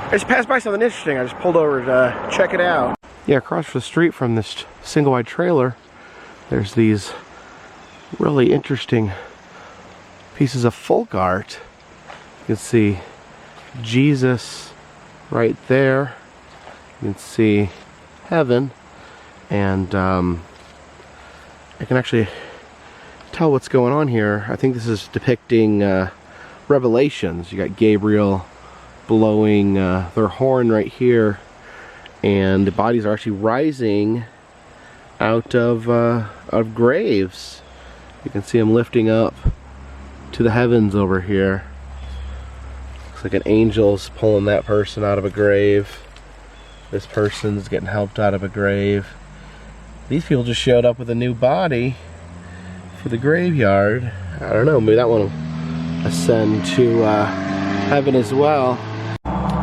I just passed by something interesting. I just pulled over to check it out. Yeah, across the street from this single-wide trailer, there's these really interesting pieces of folk art. You can see Jesus right there. You can see heaven, and I can actually tell what's going on here. I think this is depicting Revelations. You got Gabriel blowing their horn right here, and the bodies are actually rising out of graves. You can see them lifting up to the heavens over here. Looks like an angel's pulling that person out of a grave. This person's getting helped out of a grave. These people just showed up with a new body for the graveyard. I don't know, maybe that one will ascend to heaven as well.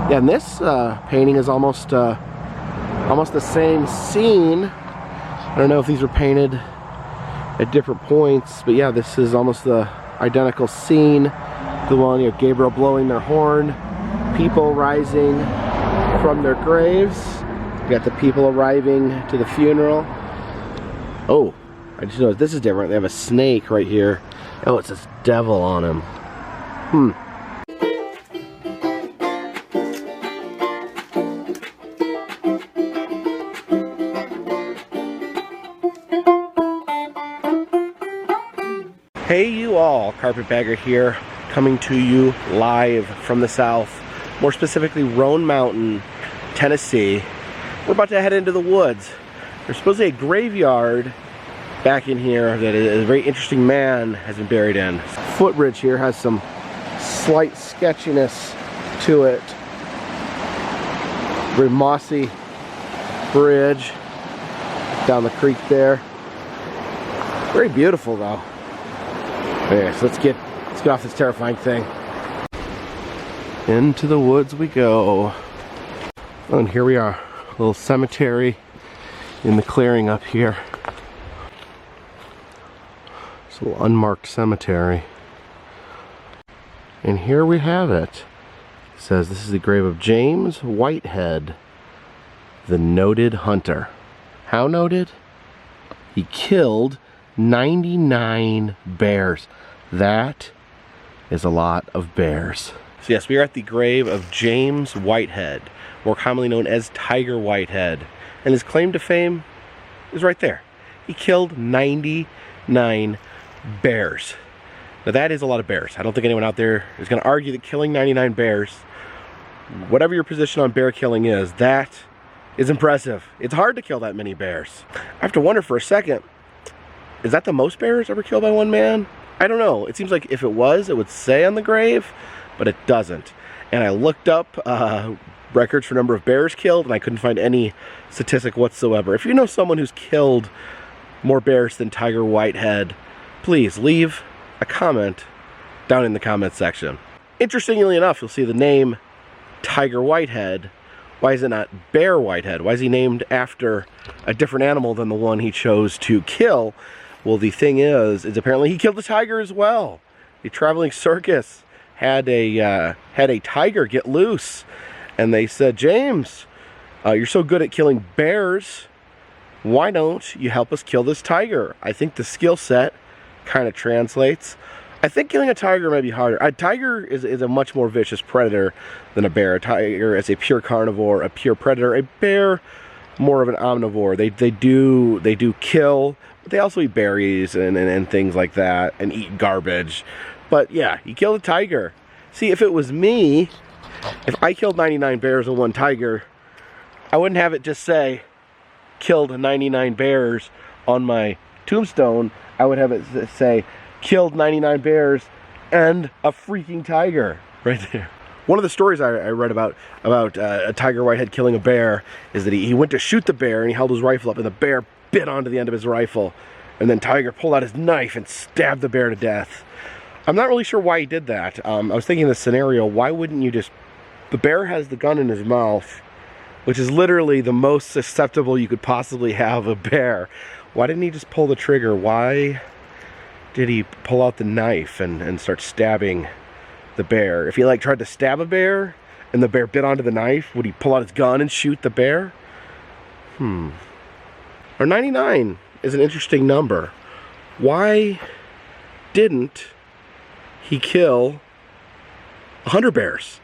Yeah, and this painting is almost the same scene. I don't know if these were painted at different points, but yeah, this is almost the identical scene. The one, you know, Gabriel blowing their horn, people rising from their graves. You got the people arriving to the funeral. Oh, I just noticed this is different. They have a snake right here. Oh, it says devil on him. Hey you all, Carpetbagger here, coming to you live from the south, more specifically Roan Mountain, Tennessee. We're about to head into the woods. There's supposedly a graveyard back in here that a very interesting man has been buried in. Footbridge here has some slight sketchiness to it. Very mossy bridge down the creek there. Very beautiful though. Okay, so let's get off this terrifying thing. Into the woods we go. Oh, and here we are, a little cemetery in the clearing up here. It's a little unmarked cemetery. And here we have it. It says this is the grave of James Whitehead, the noted hunter. How noted? He killed 99 bears. That is a lot of bears. So yes, we are at the grave of James Whitehead, more commonly known as Tiger Whitehead. And his claim to fame is right there. He killed 99 bears. Now that is a lot of bears. I don't think anyone out there is going to argue that killing 99 bears, whatever your position on bear killing is, that is impressive. It's hard to kill that many bears. I have to wonder for a second, is that the most bears ever killed by one man? I don't know. It seems like if it was, it would say on the grave, but it doesn't. And I looked up records for number of bears killed, and I couldn't find any statistic whatsoever. If you know someone who's killed more bears than Tiger Whitehead, please leave a comment down in the comment section. Interestingly enough, you'll see the name Tiger Whitehead. Why is it not Bear Whitehead? Why is he named after a different animal than the one he chose to kill? Well, the thing is apparently he killed a tiger as well. The traveling circus had a tiger get loose, and they said, James, you're so good at killing bears, why don't you help us kill this tiger? I think the skill set kind of translates. I think killing a tiger may be harder. A tiger is a much more vicious predator than a bear. A tiger is a pure carnivore, a pure predator. A bear, more of an omnivore. They do kill, but they also eat berries and things like that, and eat garbage. But yeah, he killed a tiger. See, if it was me, if I killed 99 bears and one tiger, I wouldn't have it just say, killed 99 bears on my tombstone. I would have it say, killed 99 bears and a freaking tiger right there. One of the stories I read about a Tiger Whitehead killing a bear is that he went to shoot the bear, and he held his rifle up, and the bear bit onto the end of his rifle, and then Tiger pulled out his knife and stabbed the bear to death. I'm not really sure why he did that. I was thinking of the scenario, why wouldn't you just... The bear has the gun in his mouth, which is literally the most susceptible you could possibly have a bear. Why didn't he just pull the trigger? Why did he pull out the knife and start stabbing the bear? If he like tried to stab a bear and and the bear bit onto the knife, would he pull out his gun and shoot the bear? Or 99 is an interesting number. Why didn't he kill 100 bears?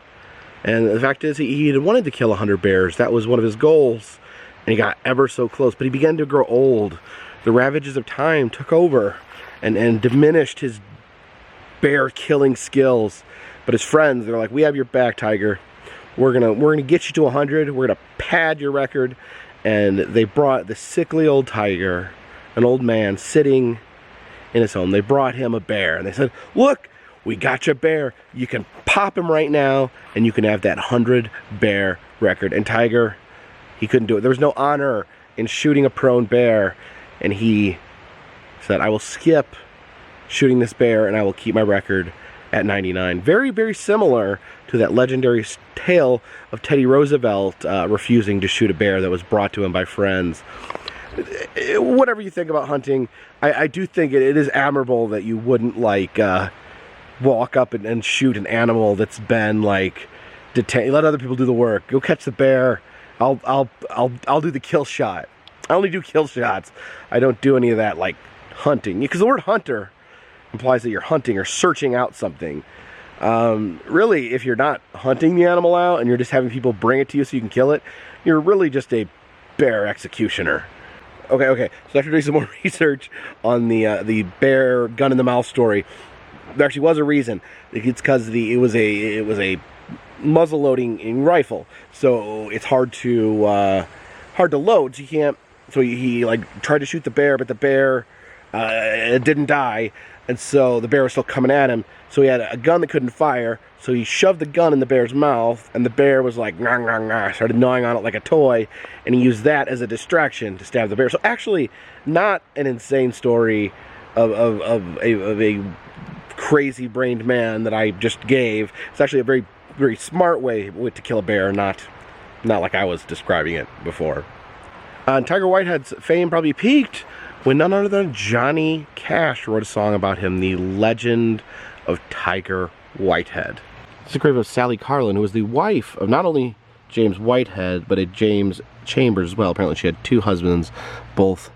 And the fact is, he had wanted to kill 100 bears. That was one of his goals. And he got ever so close. But he began to grow old. The ravages of time took over and diminished his bear killing skills. But his friends, they're like, we have your back, Tiger. We're gonna get you to 100. We're gonna pad your record. And they brought the sickly old Tiger, an old man sitting in his home. They brought him a bear, and they said, look, we got you a bear. You can pop him right now, and you can have that 100 bear record. And Tiger, he couldn't do it. There was no honor in shooting a prone bear, and he said, I will skip shooting this bear, and I will keep my record at 99. Very, very similar to that legendary tale of Teddy Roosevelt refusing to shoot a bear that was brought to him by friends. Whatever you think about hunting, I do think it is admirable that you wouldn't like walk up and shoot an animal that's been like detained. Let other people do the work. Go catch the bear. I'll do the kill shot. I only do kill shots. I don't do any of that like hunting, because the word hunter implies that you're hunting or searching out something. Really, if you're not hunting the animal out and you're just having people bring it to you so you can kill it, you're really just a bear executioner. Okay. So after doing some more research on the bear gun in the mouth story, there actually was a reason. It's because it was a muzzle loading rifle, so it's hard to load. So you can't. So he like tried to shoot the bear, but the bear didn't die. And so the bear was still coming at him. So he had a gun that couldn't fire. So he shoved the gun in the bear's mouth, and the bear was like, nah, nah, nah, started gnawing on it like a toy. And he used that as a distraction to stab the bear. So actually, not an insane story of a crazy-brained man that I just gave. It's actually a very, very smart way to kill a bear, not like I was describing it before. Tiger Whitehead's fame probably peaked when none other than Johnny Cash wrote a song about him, The Legend of Tiger Whitehead. This is the grave of Sally Carland, who was the wife of not only James Whitehead, but a James Chambers as well. Apparently she had two husbands, both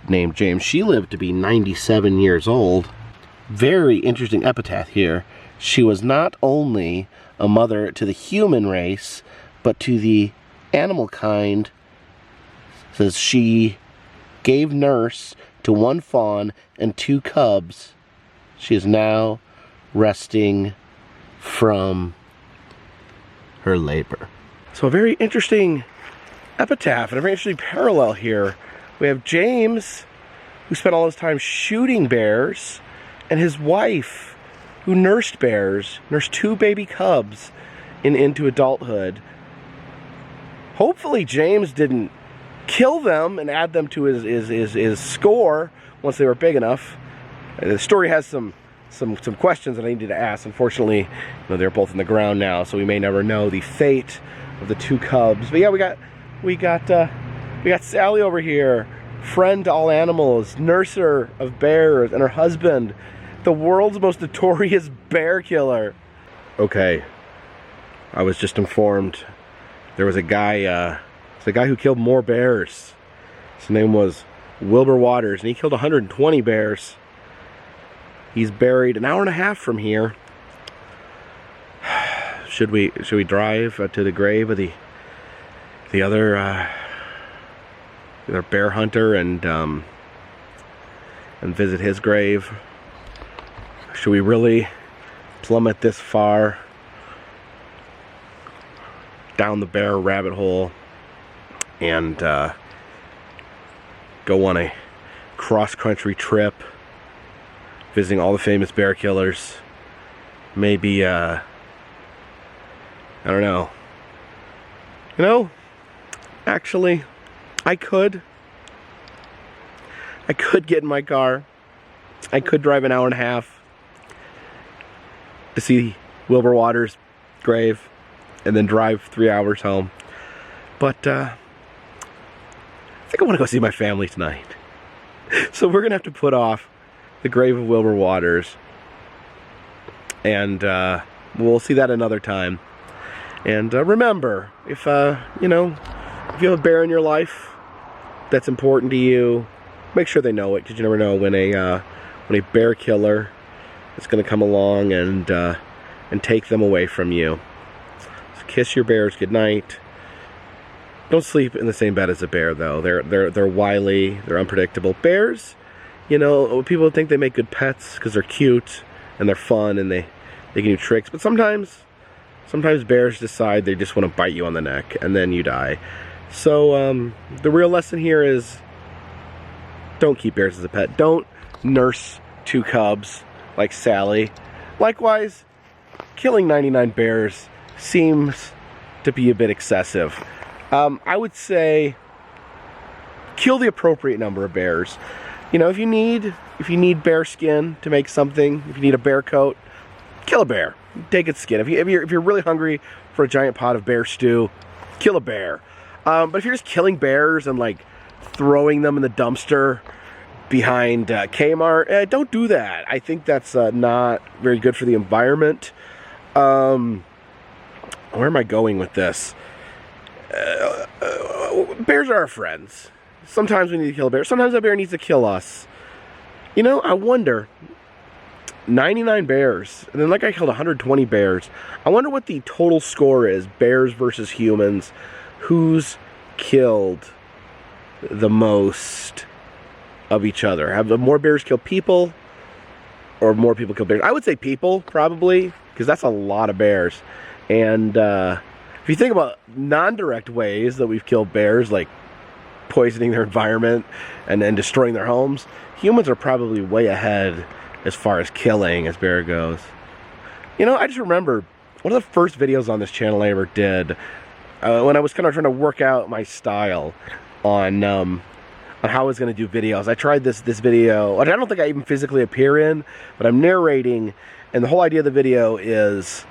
named James. She lived to be 97 years old. Very interesting epitaph here. She was not only a mother to the human race, but to the animal kind. It says she gave nurse to one fawn and 2 cubs. She is now resting from her labor. So a very interesting epitaph and a very interesting parallel here. We have James, who spent all his time shooting bears, and his wife, who nursed bears, nursed 2 baby cubs into adulthood. Hopefully James didn't kill them and add them to his score once they were big enough. The story has some questions that I needed to ask. Unfortunately, they're both in the ground now, so we may never know the fate of the 2 cubs. But yeah, we got Sally over here, friend to all animals, nurser of bears, and her husband, the world's most notorious bear killer. Okay, I was just informed there was a guy. The guy who killed more bears. His name was Wilbur Waters, and he killed 120 bears. He's buried an hour and a half from here. Should we drive to the grave of the other bear hunter and visit his grave? Should we really plummet this far down the bear rabbit hole and go on a cross-country trip visiting all the famous bear killers? Maybe I don't know. Actually, I could get in my car. I could drive an hour and a half to see Wilbur Waters' grave and then drive 3 hours home. But I think I want to go see my family tonight. So we're going to have to put off the grave of Wilbur Waters. And we'll see that another time. And remember, if you know, if you have a bear in your life that's important to you, make sure they know it, because you never know when a bear killer is going to come along and take them away from you. So kiss your bears goodnight. Don't sleep in the same bed as a bear, though. They're wily, they're unpredictable. Bears, you know, people think they make good pets because they're cute and they're fun and they can do tricks, but sometimes bears decide they just want to bite you on the neck and then you die. So the real lesson here is, don't keep bears as a pet. Don't nurse 2 cubs like Sally. Likewise, killing 99 bears seems to be a bit excessive. I would say kill the appropriate number of bears. You know, if you need bear skin to make something, if you need a bear coat, kill a bear. Take its skin. If you're really hungry for a giant pot of bear stew, kill a bear. But if you're just killing bears and like throwing them in the dumpster behind Kmart, don't do that. I think that's not very good for the environment. Where am I going with this? Bears are our friends. Sometimes we need to kill a bear. Sometimes a bear needs to kill us. You know, I wonder, 99 bears, and then like I killed 120 bears. I wonder what the total score is, bears versus humans. Who's killed the most of each other? Have more bears killed people, or more people killed bears? I would say people, probably, because that's a lot of bears. And if you think about non-direct ways that we've killed bears, like poisoning their environment and then destroying their homes, humans are probably way ahead as far as killing as bear goes. You know, I just remember one of the first videos on this channel I ever did, when I was kind of trying to work out my style on how I was going to do videos. I tried this video, I don't think I even physically appear in, but I'm narrating, and the whole idea of the video is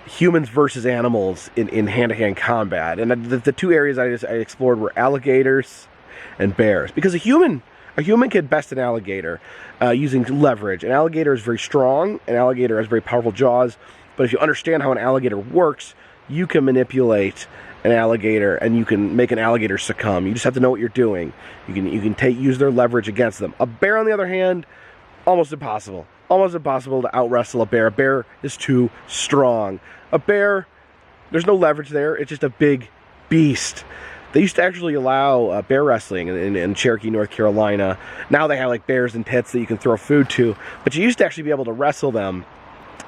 humans versus animals in hand-to-hand combat. And the 2 areas I explored were alligators and bears. Because a human can best an alligator using leverage. An alligator is very strong. An alligator has very powerful jaws. But if you understand how an alligator works, you can manipulate an alligator and you can make an alligator succumb. You just have to know what you're doing. You can use their leverage against them. A bear, on the other hand, almost impossible. Almost impossible to out-wrestle a bear. A bear is too strong. A bear, there's no leverage there. It's just a big beast. They used to actually allow bear wrestling in Cherokee, North Carolina. Now they have like bears and pits that you can throw food to. But you used to actually be able to wrestle them.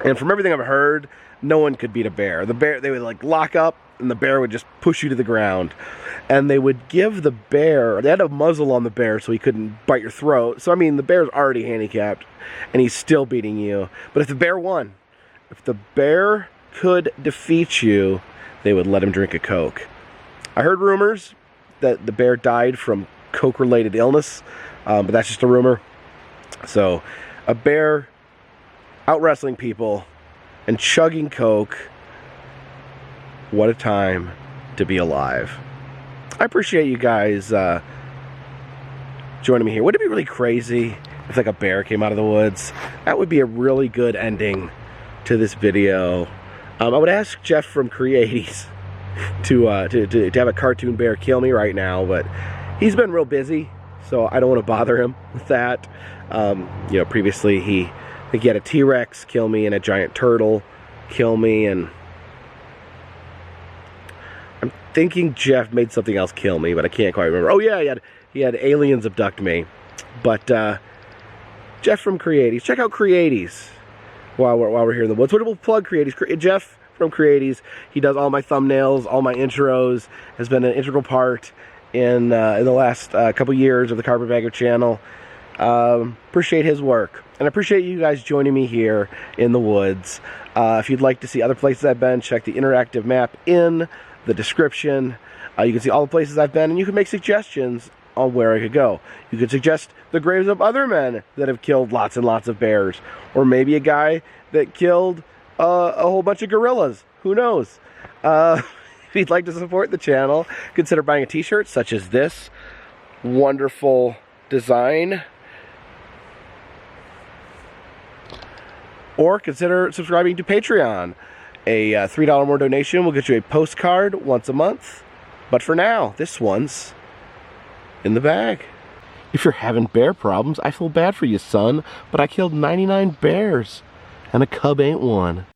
And from everything I've heard, no one could beat a bear. The bear, they would like lock up and the bear would just push you to the ground. And they would give the bear, they had a muzzle on the bear so he couldn't bite your throat. So I mean, the bear's already handicapped and he's still beating you. But if the bear won, if the bear could defeat you, they would let him drink a Coke. I heard rumors that the bear died from Coke-related illness, but that's just a rumor. So a bear out wrestling people and chugging Coke, what a time to be alive. I appreciate you guys joining me here. Wouldn't it be really crazy if like a bear came out of the woods? That would be a really good ending to this video. I would ask Jeff from Creaties to have a cartoon bear kill me right now, but he's been real busy, so I don't want to bother him with that. You know, previously I think he had a T-Rex kill me and a giant turtle kill me, and I'm thinking Jeff made something else kill me, but I can't quite remember. Oh yeah, he had aliens abduct me. But Jeff from Creaties, check out Creaties while we're here in the woods. We'll plug Creaties. Jeff from Creaties, he does all my thumbnails, all my intros, has been an integral part in the last couple years of the Carpetbagger channel. Appreciate his work, and I appreciate you guys joining me here in the woods. If you'd like to see other places I've been, check the interactive map in the description. You can see all the places I've been, and you can make suggestions on where I could go. You could suggest the graves of other men that have killed lots and lots of bears, or maybe a guy that killed a whole bunch of gorillas. Who knows? If you'd like to support the channel, consider buying a t-shirt such as this wonderful design, or consider subscribing to Patreon. A $3 more donation will get you a postcard once a month. But for now, this one's in the bag. If you're having bear problems, I feel bad for you, son, but I killed 99 bears, and a cub ain't one.